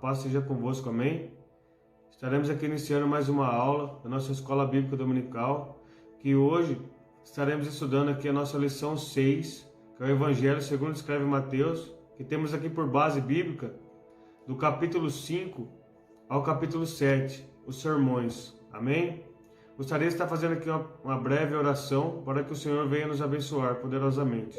paz seja convosco, amém? Estaremos aqui iniciando mais uma aula da nossa Escola Bíblica Dominical, que hoje estaremos estudando aqui a nossa lição 6, que é o Evangelho segundo escreve Mateus, que temos aqui por base bíblica do capítulo 5 ao capítulo 7, os sermões, amém? Gostaria de estar fazendo aqui uma breve oração para que o Senhor venha nos abençoar poderosamente.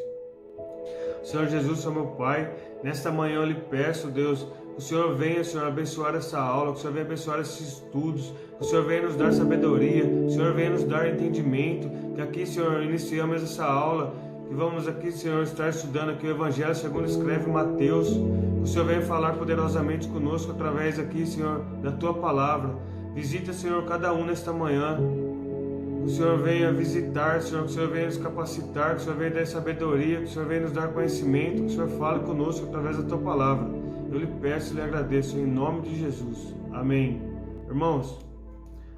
Senhor Jesus, Senhor meu Pai, nesta manhã eu lhe peço, Deus, que o Senhor venha, Senhor, abençoar essa aula, que o Senhor venha abençoar esses estudos, que o Senhor venha nos dar sabedoria, que o Senhor venha nos dar entendimento, que aqui, Senhor, iniciamos essa aula, que vamos aqui, Senhor, estar estudando aqui o Evangelho segundo escreve Mateus, que o Senhor venha falar poderosamente conosco através aqui, Senhor, da Tua Palavra. Visita, Senhor, cada um nesta manhã. Que o Senhor venha visitar, Senhor, que o Senhor venha nos capacitar, que o Senhor venha dar sabedoria, que o Senhor venha nos dar conhecimento, que o Senhor fale conosco através da Tua Palavra. Eu lhe peço e lhe agradeço em nome de Jesus. Amém. Irmãos,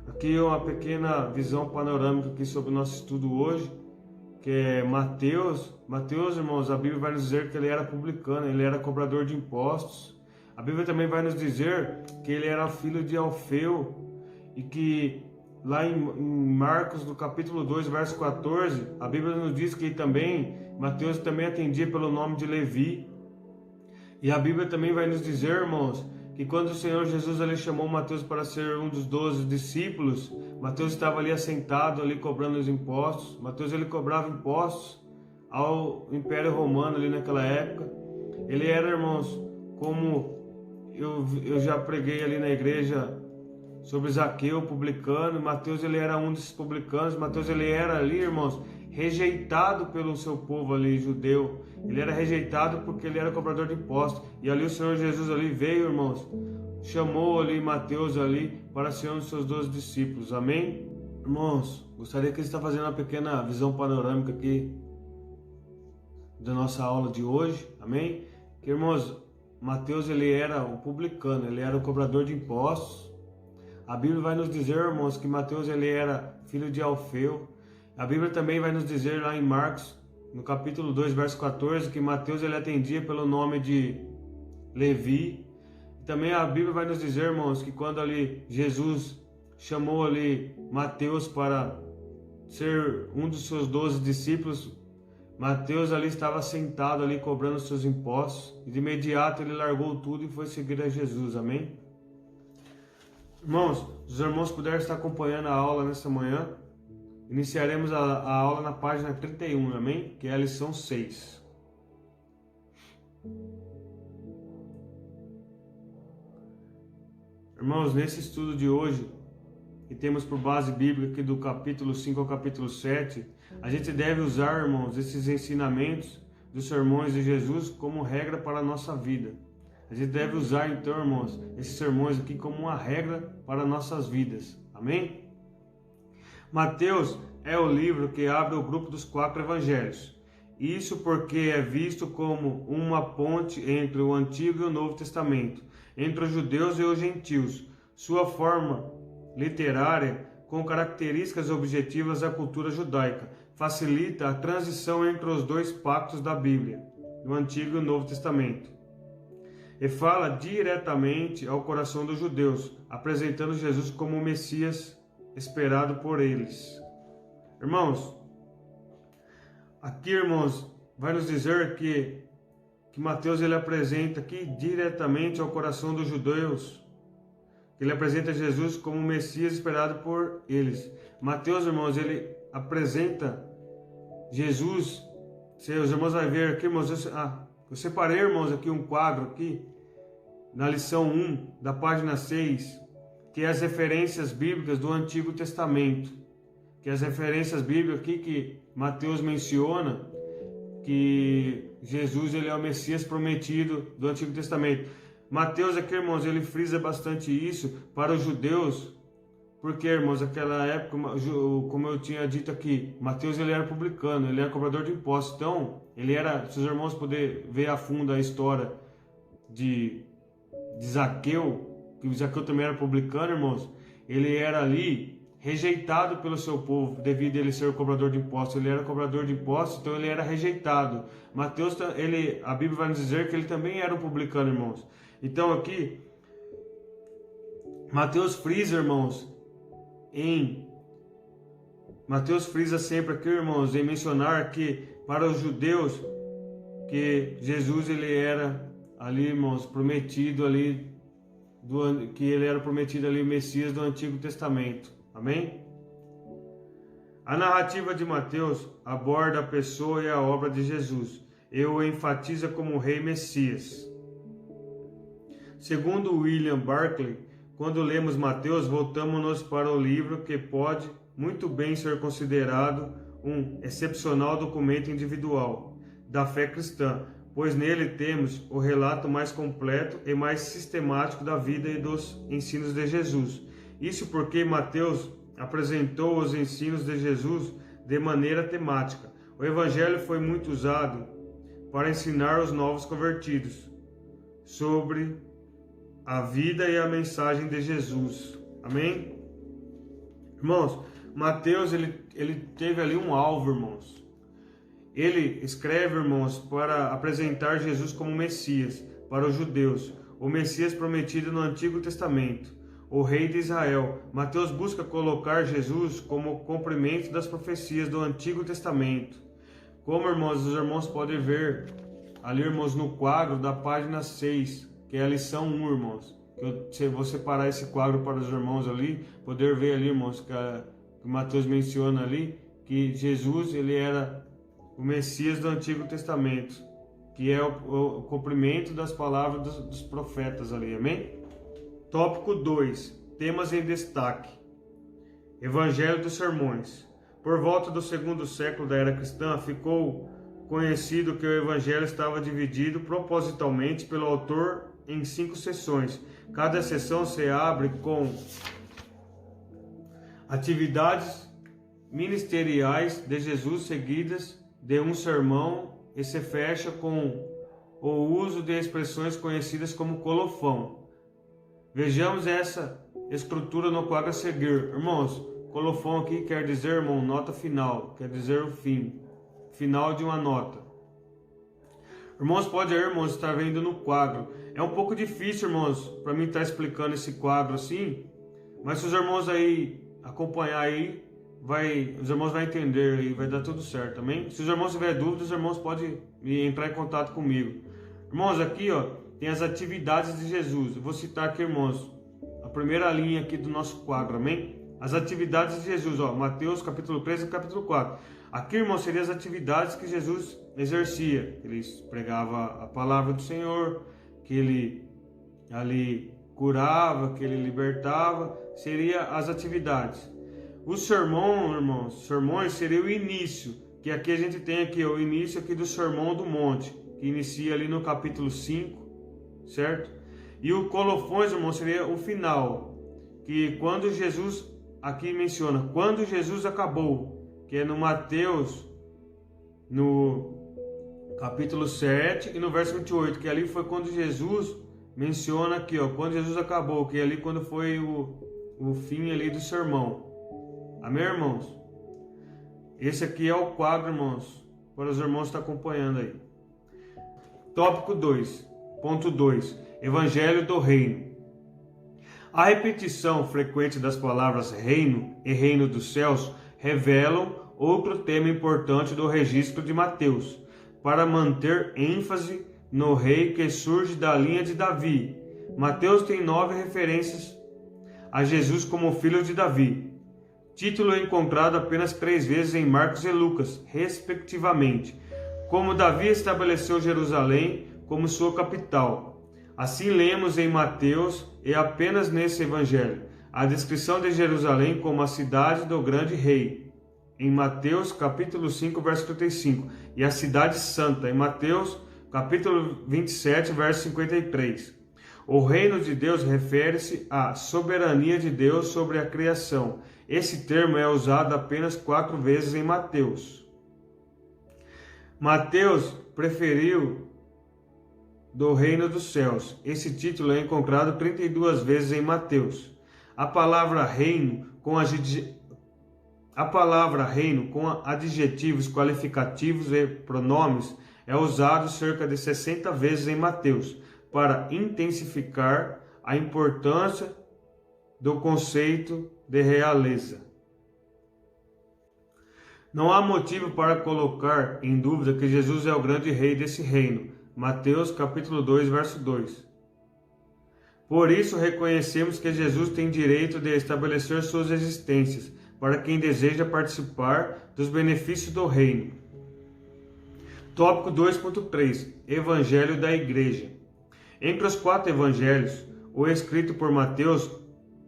aqui uma pequena visão panorâmica aqui sobre o nosso estudo hoje, que é Mateus. Mateus, irmãos, a Bíblia vai nos dizer que ele era publicano, ele era cobrador de impostos. A Bíblia também vai nos dizer que ele era filho de Alfeu e que lá em Marcos, no capítulo 2, verso 14, a Bíblia nos diz que Mateus também atendia pelo nome de Levi. E a Bíblia também vai nos dizer, irmãos, que quando o Senhor Jesus ali chamou Mateus para ser um dos 12 discípulos, Mateus estava ali assentado, ali cobrando os impostos. Mateus ele cobrava impostos ao Império Romano ali naquela época. Ele era, irmãos, como eu já preguei ali na igreja sobre Zaqueu, publicano. Mateus ele era um desses publicanos. Mateus ele era ali, irmãos, rejeitado pelo seu povo ali, judeu. Ele era rejeitado porque ele era cobrador de impostos. E ali o Senhor Jesus ali veio, irmãos, chamou ali Mateus ali para ser um dos seus 12 discípulos. Amém? Irmãos, gostaria que ele está fazendo uma pequena visão panorâmica aqui da nossa aula de hoje. Amém? Que, irmãos, Mateus ele era um publicano, ele era um cobrador de impostos. A Bíblia vai nos dizer, irmãos, que Mateus ele era filho de Alfeu. A Bíblia também vai nos dizer lá em Marcos, no capítulo 2, verso 14, que Mateus ele atendia pelo nome de Levi. E também a Bíblia vai nos dizer, irmãos, que quando ali Jesus chamou ali Mateus para ser um dos seus 12 discípulos, Mateus ali estava sentado ali cobrando os seus impostos. E de imediato ele largou tudo e foi seguir a Jesus. Amém? Irmãos, se os irmãos puderem estar acompanhando a aula nesta manhã, iniciaremos a aula na página 31, amém? Que é a lição 6. Irmãos, nesse estudo de hoje, que temos por base bíblica aqui do capítulo 5 ao capítulo 7, a gente deve usar, irmãos, esses ensinamentos dos sermões de Jesus como regra para a nossa vida. A gente deve usar, então, irmãos, esses sermões aqui como uma regra para nossas vidas. Amém? Mateus é o livro que abre o grupo dos 4 evangelhos. Isso porque é visto como uma ponte entre o Antigo e o Novo Testamento, entre os judeus e os gentios. Sua forma literária, com características objetivas da cultura judaica, facilita a transição entre os dois pactos da Bíblia, o Antigo e o Novo Testamento. E fala diretamente ao coração dos judeus, apresentando Jesus como o Messias esperado por eles. Irmãos, aqui, irmãos, vai nos dizer que Mateus ele apresenta aqui diretamente ao coração dos judeus. Ele apresenta Jesus como o Messias esperado por eles. Mateus, irmãos, ele apresenta Jesus. Se os irmãos vão ver aqui, irmãos, eu separei, irmãos, aqui um quadro aqui, na lição 1, da página 6, que é as referências bíblicas do Antigo Testamento. Que é as referências bíblicas aqui que Mateus menciona, que Jesus ele é o Messias prometido do Antigo Testamento. Mateus aqui, irmãos, ele frisa bastante isso para os judeus, porque, irmãos, naquela época, como eu tinha dito aqui, Mateus ele era publicano, ele era cobrador de impostos. Então, ele era, se os irmãos puderem ver a fundo a história de Zaqueu, que o Zaqueu também era publicano, irmãos, ele era ali rejeitado pelo seu povo, devido a ele ser o cobrador de impostos. Ele era cobrador de impostos, então ele era rejeitado. Mateus, a Bíblia vai nos dizer que ele também era um publicano, irmãos. Então aqui, Mateus frisa, irmãos, Mateus frisa sempre aqui, irmãos, em mencionar que para os judeus que Jesus ele era ali, irmãos, prometido ali, que ele era prometido ali, o Messias do Antigo Testamento. Amém? A narrativa de Mateus aborda a pessoa e a obra de Jesus e o enfatiza como Rei Messias. Segundo William Barclay, quando lemos Mateus, voltamos-nos para o livro que pode muito bem ser considerado um excepcional documento individual da fé cristã, pois nele temos o relato mais completo e mais sistemático da vida e dos ensinos de Jesus. Isso porque Mateus apresentou os ensinos de Jesus de maneira temática. O Evangelho foi muito usado para ensinar os novos convertidos sobre a vida e a mensagem de Jesus. Amém? Irmãos, Mateus ele teve ali um alvo, irmãos. Ele escreve, irmãos, para apresentar Jesus como Messias para os judeus, o Messias prometido no Antigo Testamento, o Rei de Israel. Mateus busca colocar Jesus como cumprimento das profecias do Antigo Testamento. Como, irmãos, os irmãos podem ver ali, irmãos, no quadro da página 6, que é a lição 1, irmãos. Eu vou separar esse quadro para os irmãos ali, poder ver ali, irmãos, que Mateus menciona ali, que Jesus, ele era o Messias do Antigo Testamento, que é o cumprimento das palavras dos profetas ali, amém? Tópico 2, temas em destaque. Evangelho dos Sermões. Por volta do segundo século da era cristã, ficou conhecido que o Evangelho estava dividido propositalmente pelo autor em 5 seções. Cada seção se abre com atividades ministeriais de Jesus seguidas de um sermão e se fecha com o uso de expressões conhecidas como colofão. Vejamos essa estrutura no quadro a seguir. Irmãos, colofão aqui quer dizer, irmão, nota final, quer dizer o fim, final de uma nota. Irmãos, pode aí, irmãos, estar vendo no quadro. É um pouco difícil, irmãos, para mim estar explicando esse quadro assim, mas se os irmãos aí acompanhar aí, os irmãos vão entender e vai dar tudo certo, amém? Se os irmãos tiverem dúvidas, os irmãos podem entrar em contato comigo. Irmãos, aqui, ó, tem as atividades de Jesus. Eu vou citar aqui, irmãos, a primeira linha aqui do nosso quadro, amém? As atividades de Jesus, ó, Mateus capítulo 3 e capítulo 4. Aqui, irmãos, seriam as atividades que Jesus exercia. Ele pregava a palavra do Senhor, que ele ali curava, que ele libertava, seria as atividades. O sermão, irmãos, sermões seria o início, que aqui a gente tem aqui o início aqui do Sermão do Monte, que inicia ali no capítulo 5, certo? E o colofões, irmãos, seria o final, que quando Jesus, aqui menciona, quando Jesus acabou, que é no Mateus, no capítulo 7 e no verso 28, que ali foi quando Jesus menciona aqui, ó, quando Jesus acabou, que é ali quando foi o fim ali do sermão. Amém, irmãos? Esse aqui é o quadro, irmãos, para os irmãos estar acompanhando aí. Tópico 2, ponto 2, Evangelho do Reino. A repetição frequente das palavras reino e reino dos céus revelam outro tema importante do registro de Mateus, para manter ênfase no rei que surge da linha de Davi. Mateus tem 9 referências a Jesus como filho de Davi. Título encontrado apenas 3 vezes em Marcos e Lucas, respectivamente. Como Davi estabeleceu Jerusalém como sua capital. Assim lemos em Mateus e apenas nesse evangelho a descrição de Jerusalém como a cidade do grande rei, em Mateus capítulo 5, verso 35, e a cidade santa, em Mateus capítulo 27, verso 53. O reino de Deus refere-se à soberania de Deus sobre a criação. Esse termo é usado apenas 4 vezes em Mateus. Mateus preferiu do reino dos céus. Esse título é encontrado 32 vezes em Mateus. A palavra reino com adjetivos qualificativos e pronomes é usado cerca de 60 vezes em Mateus para intensificar a importância do conceito de realeza. Não há motivo para colocar em dúvida que Jesus é o grande rei desse reino. Mateus capítulo 2, verso 2. Por isso reconhecemos que Jesus tem direito de estabelecer suas existências para quem deseja participar dos benefícios do reino. Tópico 2.3. Evangelho da Igreja. Entre os 4 evangelhos, o escrito por Mateus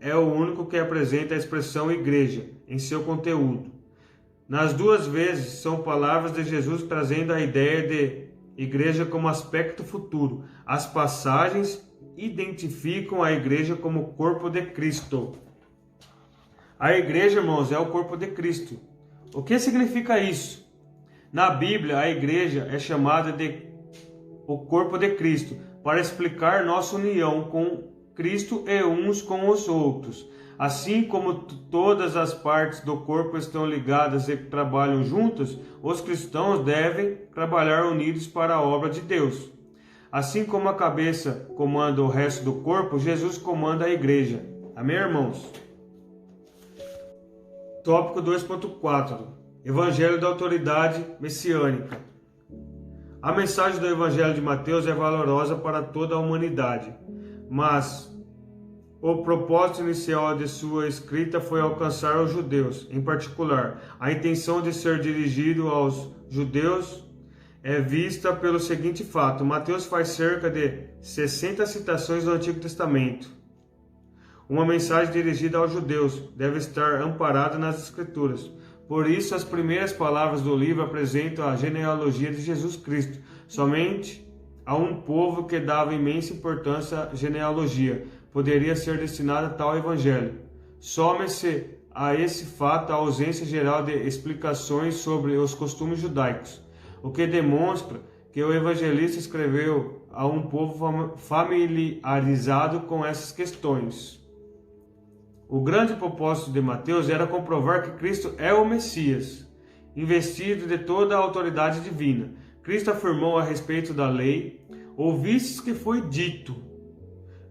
é o único que apresenta a expressão igreja em seu conteúdo. Nas 2 vezes são palavras de Jesus trazendo a ideia de igreja como aspecto futuro. As passagens identificam a igreja como o corpo de Cristo. A igreja, irmãos, é o corpo de Cristo. O que significa isso? Na Bíblia, a igreja é chamada de o corpo de Cristo para explicar nossa união com Cristo e uns com os outros. Assim como todas as partes do corpo estão ligadas e trabalham juntas, os cristãos devem trabalhar unidos para a obra de Deus. Assim como a cabeça comanda o resto do corpo, Jesus comanda a igreja. Amém, irmãos? Tópico 2.4. Evangelho da autoridade messiânica. A mensagem do Evangelho de Mateus é valorosa para toda a humanidade, mas o propósito inicial de sua escrita foi alcançar os judeus. Em particular, a intenção de ser dirigido aos judeus é vista pelo seguinte fato: Mateus faz cerca de 60 citações do Antigo Testamento. Uma mensagem dirigida aos judeus deve estar amparada nas Escrituras. Por isso, as primeiras palavras do livro apresentam a genealogia de Jesus Cristo. Somente a um povo que dava imensa importância à genealogia poderia ser destinado tal evangelho. Some-se a esse fato a ausência geral de explicações sobre os costumes judaicos, o que demonstra que o evangelista escreveu a um povo familiarizado com essas questões. O grande propósito de Mateus era comprovar que Cristo é o Messias, investido de toda a autoridade divina. Cristo afirmou a respeito da lei: ouvistes que foi dito.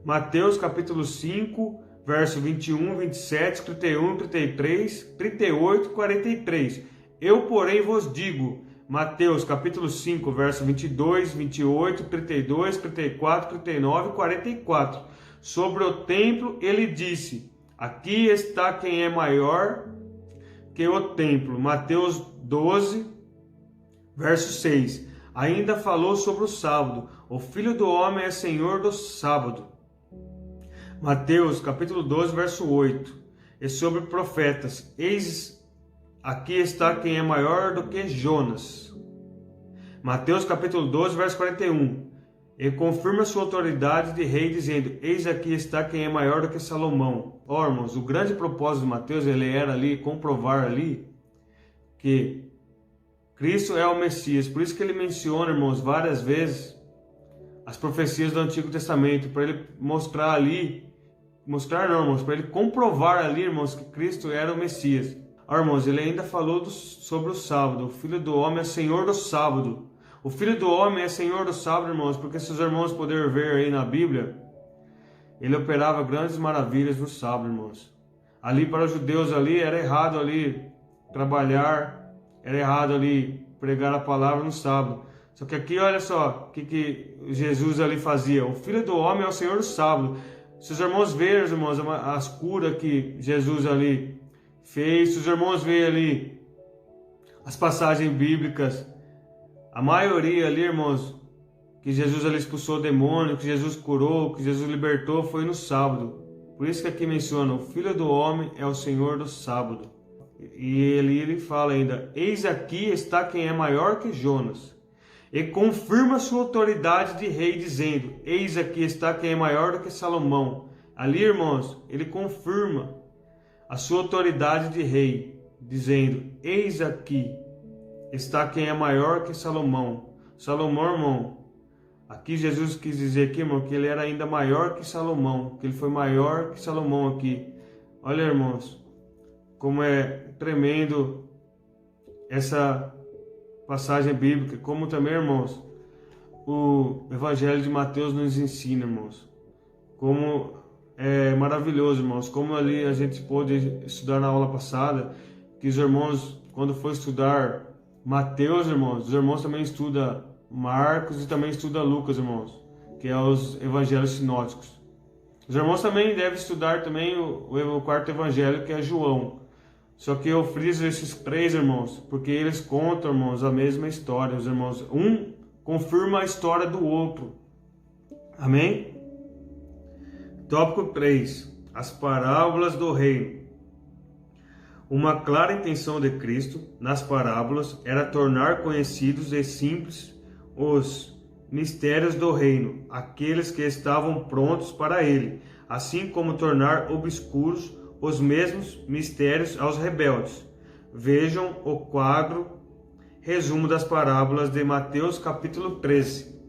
Mateus capítulo 5, verso 21, 27, 31, 33, 38 e 43. Eu, porém, vos digo. Mateus capítulo 5, verso 22, 28, 32, 34, 39 e 44. Sobre o templo ele disse: aqui está quem é maior que o templo. Mateus 12, verso 6. Ainda falou sobre o sábado. O Filho do Homem é Senhor do sábado. Mateus capítulo 12, verso 8. E sobre profetas: eis, aqui está quem é maior do que Jonas. Mateus capítulo 12, verso 41. E confirma sua autoridade de rei, dizendo: eis aqui está quem é maior do que Salomão. Ó, irmãos, o grande propósito de Mateus, ele era ali comprovar ali que Cristo é o Messias. Por isso que ele menciona, irmãos, várias vezes as profecias do Antigo Testamento, para ele mostrar ali, para ele comprovar ali, irmãos, que Cristo era o Messias. Ó, irmãos, ele ainda falou sobre o sábado. O Filho do Homem é Senhor do sábado. O Filho do Homem é Senhor do sábado, irmãos, porque se os irmãos puderem ver aí na Bíblia, ele operava grandes maravilhas no sábado, irmãos. Ali para os judeus ali, era errado ali trabalhar, era errado ali pregar a palavra no sábado. Só que aqui, olha só, o que Jesus ali fazia. O Filho do Homem é o Senhor do sábado. Se os irmãos verem, irmãos, as curas que Jesus ali fez, se os irmãos verem ali as passagens bíblicas, a maioria ali, irmãos, que Jesus ali expulsou o demônio, que Jesus curou, que Jesus libertou, foi no sábado. Por isso que aqui menciona: o Filho do Homem é o Senhor do sábado. E ele fala ainda: eis aqui está quem é maior que Jonas. E confirma sua autoridade de rei, dizendo: eis aqui está quem é maior do que Salomão. Ali, irmãos, ele confirma a sua autoridade de rei, dizendo: eis aqui está quem é maior que Salomão. Salomão, irmão, aqui Jesus quis dizer aqui, irmão, que ele era ainda maior que Salomão, que ele foi maior que Salomão aqui. Olha, irmãos, como é tremendo essa passagem bíblica, como também, irmãos, o Evangelho de Mateus nos ensina, irmãos, como maravilhoso, irmãos. Como ali a gente pôde estudar na aula passada, que os irmãos, quando for estudar Mateus, irmãos, os irmãos também estudam Marcos e também estudam Lucas, irmãos, que é os evangelhos sinóticos. Os irmãos também devem estudar também o quarto evangelho, que é João. Só que eu friso esses três, irmãos, porque eles contam, irmãos, a mesma história. Os irmãos, um confirma a história do outro. Amém? Tópico 3. As parábolas do reino. Uma clara intenção de Cristo nas parábolas era tornar conhecidos e simples os mistérios do reino, aqueles que estavam prontos para ele, assim como tornar obscuros os mesmos mistérios aos rebeldes. Vejam o quadro resumo das parábolas de Mateus capítulo 13.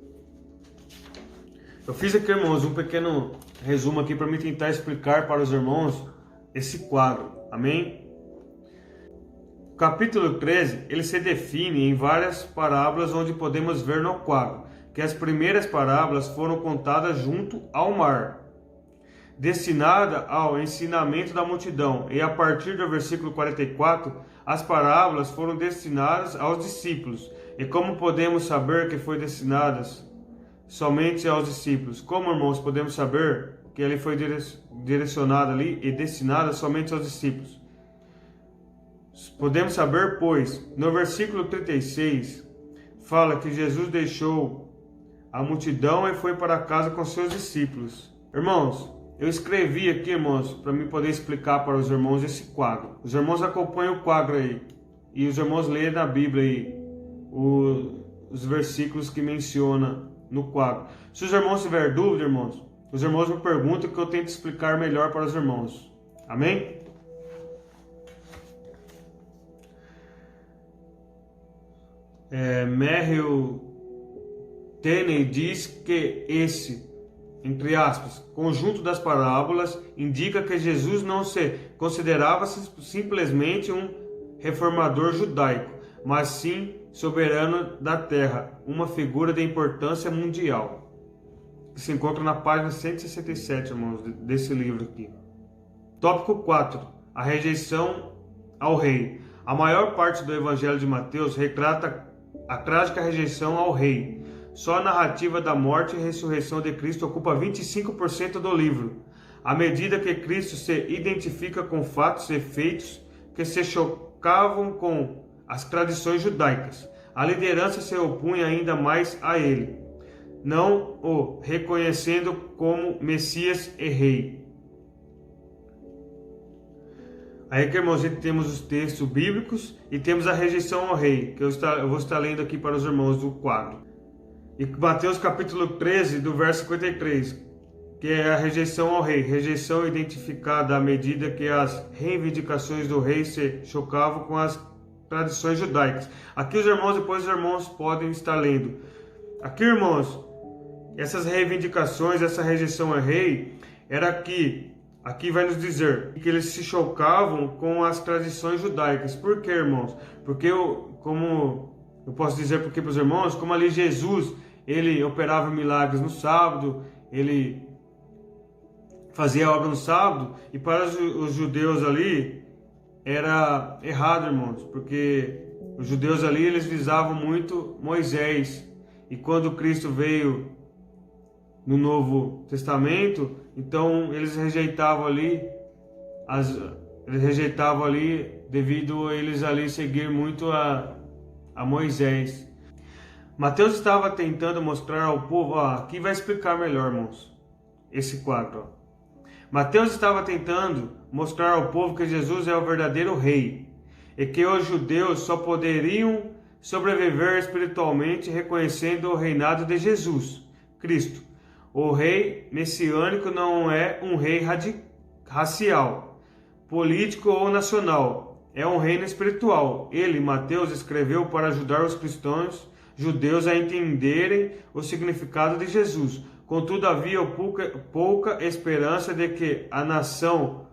Eu fiz aqui, irmãos, um pequeno resumo aqui para me tentar explicar para os irmãos esse quadro. Amém? O capítulo 13, ele se define em várias parábolas, onde podemos ver no quadro que as primeiras parábolas foram contadas junto ao mar, destinada ao ensinamento da multidão, e a partir do versículo 44, as parábolas foram destinadas aos discípulos. E como podemos saber que foi destinadas somente aos discípulos? Como, irmãos, podemos saber que ele foi direcionado ali e destinada somente aos discípulos? Podemos saber, pois, no versículo 36, fala que Jesus deixou a multidão e foi para casa com seus discípulos. Irmãos, eu escrevi aqui, irmãos, para mim poder explicar para os irmãos esse quadro. Os irmãos acompanham o quadro aí. E os irmãos leem na Bíblia aí os versículos que menciona no quadro. Se os irmãos tiverem dúvida, irmãos, os irmãos me perguntam, que eu tento explicar melhor para os irmãos. Amém? Merrill Tenney diz que esse, entre aspas, conjunto das parábolas indica que Jesus não se considerava simplesmente um reformador judaico, mas sim soberano da terra, uma figura de importância mundial. Que se encontra na página 167, irmãos, desse livro aqui. Tópico 4. A rejeição ao rei. A maior parte do Evangelho de Mateus retrata a trágica rejeição ao rei. Só a narrativa da morte e ressurreição de Cristo ocupa 25% do livro. À medida que Cristo se identifica com fatos e feitos que se chocavam com as tradições judaicas, a liderança se opunha ainda mais a ele, não o reconhecendo como Messias e Rei. Aí, irmãos, temos os textos bíblicos e temos a rejeição ao rei, que eu vou estar lendo aqui para os irmãos do quadro. E Mateus capítulo 13, do verso 53, que é a rejeição ao rei. Rejeição identificada à medida que as reivindicações do rei se chocavam com as tradições judaicas. Aqui os irmãos, depois os irmãos podem estar lendo. Aqui, irmãos, essas reivindicações, essa rejeição ao rei, era que, aqui vai nos dizer, que eles se chocavam com as tradições judaicas. Por quê, irmãos? Porque, como eu posso dizer porque para os irmãos, como ali Jesus, ele operava milagres no sábado, ele fazia obra no sábado, e para os judeus ali era errado, irmãos, porque os judeus ali eles visavam muito Moisés, e quando Cristo veio no Novo Testamento, então eles rejeitavam ali devido a eles ali seguir muito a Moisés. Mateus estava tentando mostrar ao povo, aqui vai explicar melhor, irmãos, esse quadro. Mateus estava tentando mostrar ao povo que Jesus é o verdadeiro rei e que os judeus só poderiam sobreviver espiritualmente reconhecendo o reinado de Jesus Cristo. O rei messiânico não é um rei racial, político ou nacional, é um reino espiritual. Ele, Mateus, escreveu para ajudar os cristãos judeus a entenderem o significado de Jesus. Contudo, havia pouca esperança de que a nação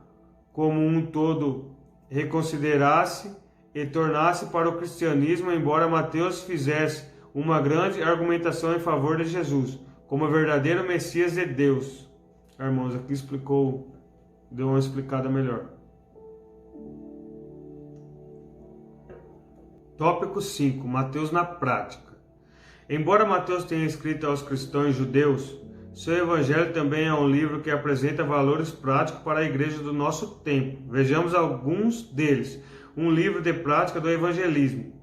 como um todo reconsiderasse e tornasse para o cristianismo, embora Mateus fizesse uma grande argumentação em favor de Jesus como o verdadeiro Messias de Deus. Irmãos, aqui deu uma explicada melhor. Tópico 5. Mateus na prática. Embora Mateus tenha escrito aos cristãos judeus, seu evangelho também é um livro que apresenta valores práticos para a igreja do nosso tempo. Vejamos alguns deles. Um livro de prática do evangelismo.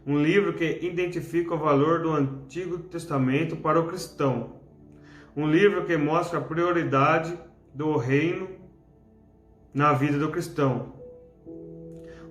Um livro que identifica o valor do Antigo Testamento para o cristão. Um livro que mostra a prioridade do reino na vida do cristão.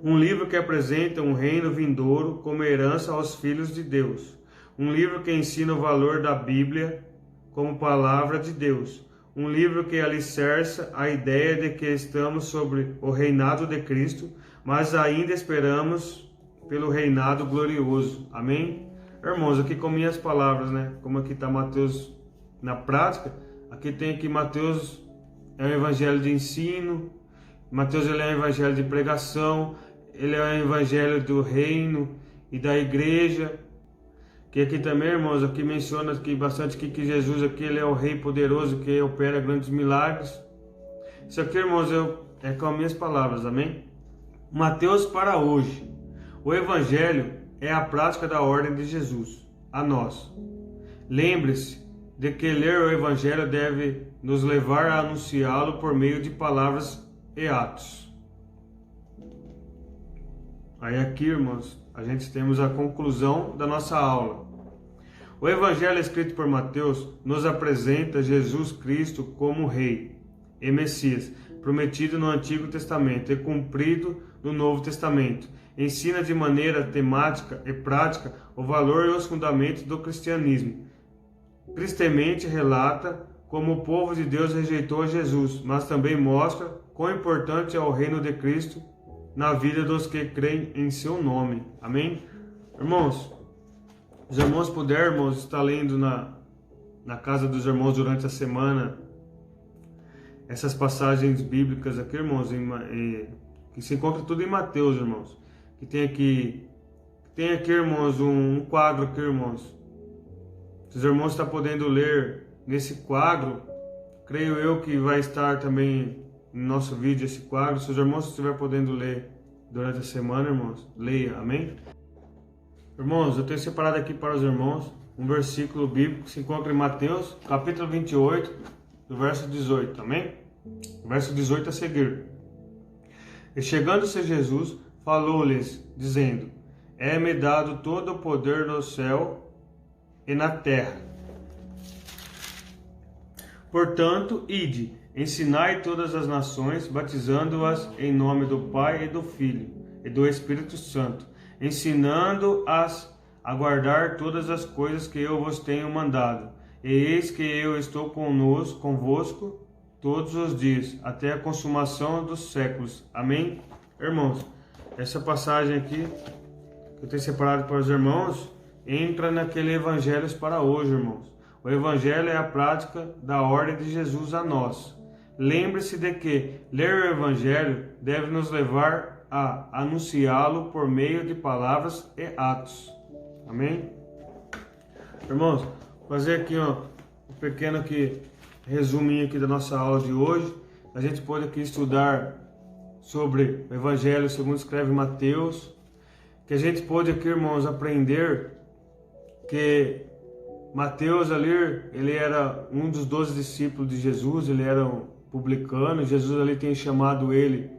Um livro que apresenta um reino vindouro como herança aos filhos de Deus. Um livro que ensina o valor da Bíblia como palavra de Deus. Um livro que alicerça a ideia de que estamos sobre o reinado de Cristo, mas ainda esperamos pelo reinado glorioso. Amém? Irmãos, aqui com minhas palavras, né? Como aqui está Mateus na prática, aqui tem aqui Mateus é um evangelho de ensino, Mateus ele é um evangelho de pregação, ele é um evangelho do reino e da igreja, que aqui também, irmãos, aqui menciona aqui bastante que Jesus aqui ele é o rei poderoso que opera grandes milagres. Isso aqui, irmãos, é com as minhas palavras, amém? Mateus para hoje. O evangelho é a prática da ordem de Jesus a nós. Lembre-se de que ler o evangelho deve nos levar a anunciá-lo por meio de palavras e atos. Aí aqui, irmãos, a gente temos a conclusão da nossa aula. O evangelho escrito por Mateus nos apresenta Jesus Cristo como Rei e Messias, prometido no Antigo Testamento e cumprido no Novo Testamento. Ensina de maneira temática e prática o valor e os fundamentos do cristianismo. Tristemente relata como o povo de Deus rejeitou Jesus, mas também mostra quão importante é o reino de Cristo na vida dos que creem em seu nome. Amém? Irmãos, os irmãos puderem, irmãos, estar lendo na casa dos irmãos durante a semana essas passagens bíblicas aqui, irmãos, que se encontra tudo em Mateus, irmãos. Que tem aqui, irmãos, um quadro aqui, irmãos. Se os irmãos estão podendo ler nesse quadro, creio eu que vai estar também no nosso vídeo esse quadro. Se os irmãos estiverem podendo ler durante a semana, irmãos, leia, amém? Irmãos, eu tenho separado aqui para os irmãos um versículo bíblico que se encontra em Mateus, capítulo 28, do verso 18, amém? Verso 18 a seguir. E chegando-se Jesus, falou-lhes, dizendo: É-me dado todo o poder no céu e na terra. Portanto, ide, ensinai todas as nações, batizando-as em nome do Pai e do Filho e do Espírito Santo, ensinando-as a guardar todas as coisas que eu vos tenho mandado. E eis que eu estou convosco todos os dias, até a consumação dos séculos. Amém? Irmãos, essa passagem aqui que eu tenho separado para os irmãos entra naquele evangelho para hoje, irmãos. O evangelho é a prática da ordem de Jesus a nós. Lembre-se de que ler o evangelho deve nos levar a anunciá-lo por meio de palavras e atos. Amém? Irmãos, vou fazer aqui um pequeno resuminho aqui da nossa aula de hoje. A gente pode aqui estudar sobre o evangelho segundo escreve Mateus, que a gente pode aqui, irmãos, aprender que Mateus ali, ele era um dos 12 discípulos de Jesus, ele era um publicano. Jesus ali tem chamado ele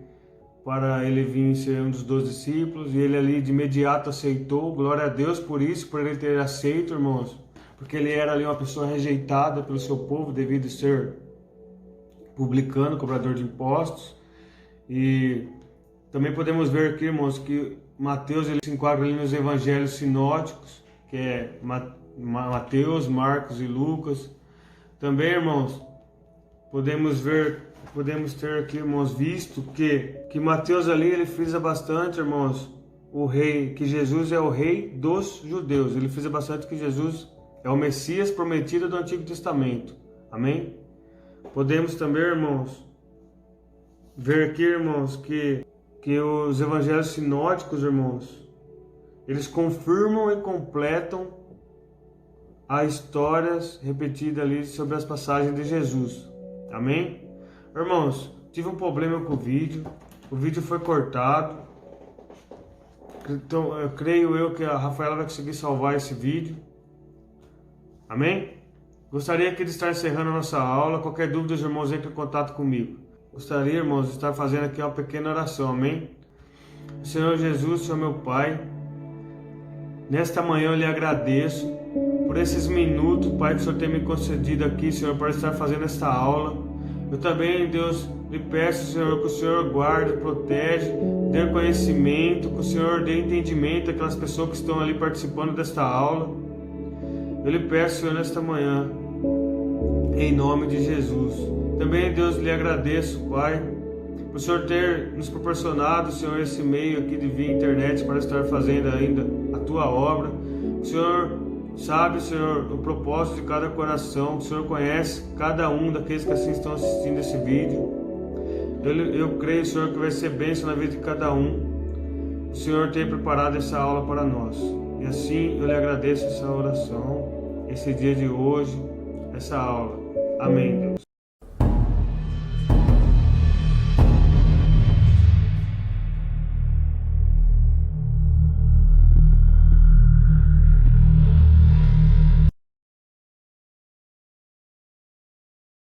para ele vir ser um dos 12 discípulos, e ele ali de imediato aceitou. Glória a Deus por isso, por ele ter aceito, irmãos, porque ele era ali uma pessoa rejeitada pelo seu povo devido a ser publicano, cobrador de impostos. E também podemos ver aqui, irmãos, que Mateus ele se enquadra ali nos evangelhos sinóticos, que é Mateus, Marcos e Lucas. Também, irmãos, podemos ter aqui, irmãos, visto que Mateus ali ele frisa bastante, irmãos, o rei, que Jesus é o rei dos judeus. Ele frisa bastante que Jesus é o Messias prometido do Antigo Testamento. Amém? Podemos também, irmãos, ver aqui, irmãos, que os evangelhos sinóticos, irmãos, eles confirmam e completam as histórias repetidas ali sobre as passagens de Jesus. Amém? Irmãos, tive um problema com o vídeo foi cortado. Então, eu creio que a Rafaela vai conseguir salvar esse vídeo. Amém? Gostaria de estar encerrando a nossa aula. Qualquer dúvida, os irmãos entrem em contato comigo. Gostaria, irmãos, de estar fazendo aqui uma pequena oração. Amém? Senhor Jesus, Senhor meu Pai, nesta manhã eu lhe agradeço por esses minutos, Pai, que o Senhor tem me concedido aqui, Senhor, para estar fazendo esta aula. Eu também, Deus, lhe peço, Senhor, que o Senhor guarde, protege, dê conhecimento, que o Senhor dê entendimento àquelas pessoas que estão ali participando desta aula. Eu lhe peço, Senhor, nesta manhã, em nome de Jesus. Também, Deus, lhe agradeço, Pai, por o Senhor ter nos proporcionado, Senhor, esse meio aqui de via internet para estar fazendo ainda a Tua obra. O Senhor sabe, Senhor, o propósito de cada coração. O Senhor conhece cada um daqueles que assim estão assistindo esse vídeo. Eu creio, Senhor, que vai ser bênção na vida de cada um. O Senhor tem preparado essa aula para nós. E assim eu lhe agradeço essa oração, esse dia de hoje, essa aula. Amém, Deus.